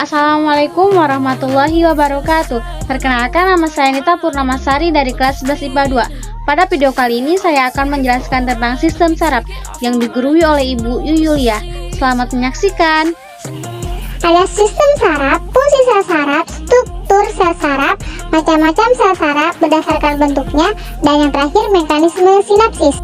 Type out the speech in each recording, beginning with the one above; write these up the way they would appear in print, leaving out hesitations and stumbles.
Assalamualaikum warahmatullahi wabarakatuh. Perkenalkan, nama saya Nita Purnamasari dari kelas 11 IPA 2. Pada video kali ini saya akan menjelaskan tentang sistem saraf yang digurui oleh Ibu Yulia. Selamat menyaksikan. Ada sistem saraf, fungsi sel saraf, struktur sel saraf, macam-macam sel saraf berdasarkan bentuknya, dan yang terakhir mekanisme sinapsis.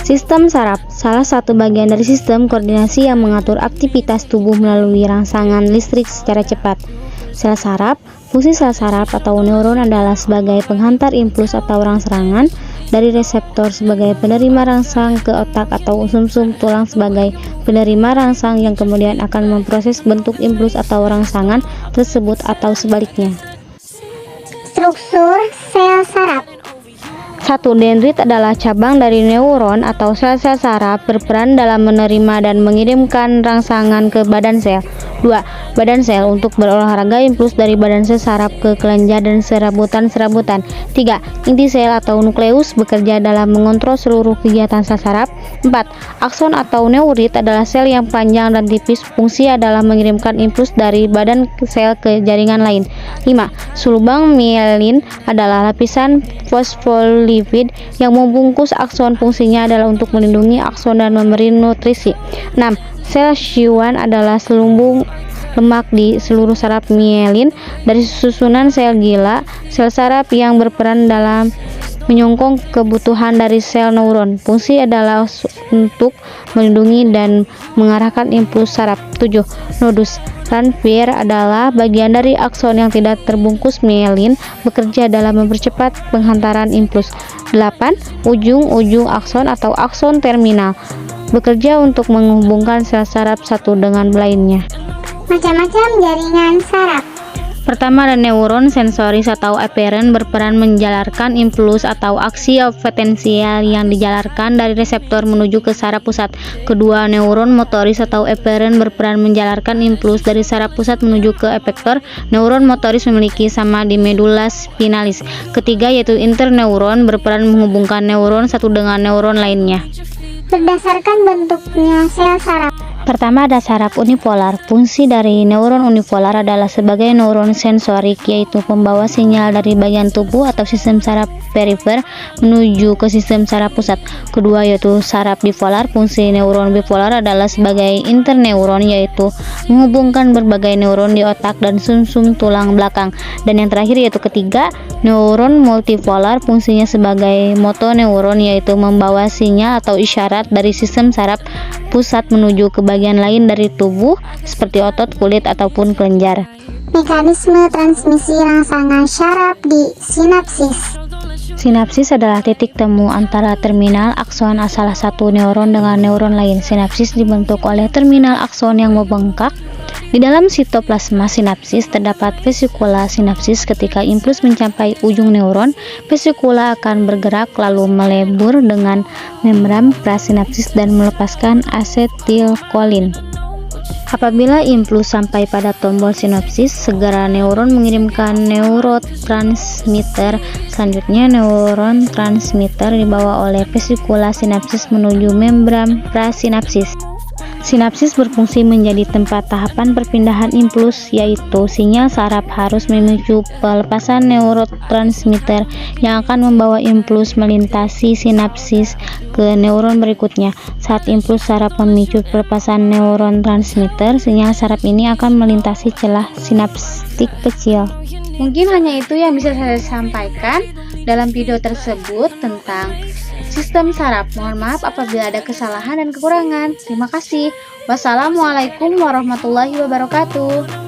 Sistem saraf, salah satu bagian dari sistem koordinasi yang mengatur aktivitas tubuh melalui rangsangan listrik secara cepat. Sel saraf, fungsi sel saraf atau neuron adalah sebagai penghantar impuls atau rangsangan dari reseptor sebagai penerima rangsang ke otak atau sumsum tulang sebagai penerima rangsang yang kemudian akan memproses bentuk impuls atau rangsangan tersebut atau sebaliknya. Struktur sel saraf. 1. Dendrit adalah cabang dari neuron atau sel-sel saraf berperan dalam menerima dan mengirimkan rangsangan ke badan sel. 2. Badan sel untuk berolahraga impuls dari badan sel saraf ke kelenjar dan serabutan-serabutan. 3. Inti sel atau nukleus bekerja dalam mengontrol seluruh kegiatan sel saraf. 4. Akson atau neurit adalah sel yang panjang dan tipis, fungsi adalah mengirimkan impuls dari badan sel ke jaringan lain. 5. Sulbang mielin adalah lapisan fosfolipid yang membungkus akson, fungsinya adalah untuk melindungi akson dan memberi nutrisi. 6. Sel Schwann adalah selumbung lemak di seluruh saraf mielin dari susunan sel gila, sel saraf yang berperan dalam menyokong kebutuhan dari sel neuron. Fungsi adalah untuk melindungi dan mengarahkan impuls saraf. 7. Nodus Ranvier adalah bagian dari akson yang tidak terbungkus mielin, bekerja dalam mempercepat penghantaran impuls. 8. Ujung-ujung akson atau akson terminal bekerja untuk menghubungkan sel saraf satu dengan lainnya. Macam-macam jaringan saraf. Pertama, ada neuron sensoris atau aferen berperan menjalarkan impuls atau aksi potensial yang dijalarkan dari reseptor menuju ke saraf pusat. Kedua, neuron motoris atau eferen berperan menjalarkan impuls dari saraf pusat menuju ke efektor. Neuron motoris memiliki sama di medula spinalis. Ketiga, yaitu interneuron berperan menghubungkan neuron satu dengan neuron lainnya. Berdasarkan bentuknya sel saraf. Pertama, ada saraf unipolar. Fungsi dari neuron unipolar adalah sebagai neuron sensorik, yaitu pembawa sinyal dari bagian tubuh atau sistem saraf perifer menuju ke sistem saraf pusat. Kedua, yaitu saraf bipolar. Fungsi neuron bipolar adalah sebagai interneuron, yaitu menghubungkan berbagai neuron di otak dan sumsum tulang belakang. Dan yang terakhir yaitu ketiga, neuron multipolar. Fungsinya sebagai motoneuron, yaitu membawa sinyal atau isyarat dari sistem saraf pusat menuju ke bagian lain dari tubuh seperti otot, kulit, ataupun kelenjar. Mekanisme transmisi rangsangan saraf di sinapsis. Sinapsis adalah titik temu antara terminal akson salah satu neuron dengan neuron lain. Sinapsis dibentuk oleh terminal akson yang membengkak. Di dalam sitoplasma sinapsis terdapat vesikula sinapsis. Ketika impuls mencapai ujung neuron, vesikula akan bergerak lalu melebur dengan membran prasinapsis dan melepaskan asetilkolin. Apabila impuls sampai pada tombol sinapsis, segera neuron mengirimkan neurotransmitter. Selanjutnya, neuron transmitter dibawa oleh vesikula sinapsis menuju membran prasinapsis. Sinapsis berfungsi menjadi tempat tahapan perpindahan impuls, yaitu sinyal saraf harus memicu pelepasan neurotransmitter yang akan membawa impuls melintasi sinapsis ke neuron berikutnya. Saat impuls saraf memicu pelepasan neuron transmitter, sinyal saraf ini akan melintasi celah sinaptik kecil. Mungkin hanya itu yang bisa saya sampaikan dalam video tersebut tentang sistem saraf. Mohon maaf apabila ada kesalahan dan kekurangan. Terima kasih. Wassalamualaikum warahmatullahi wabarakatuh.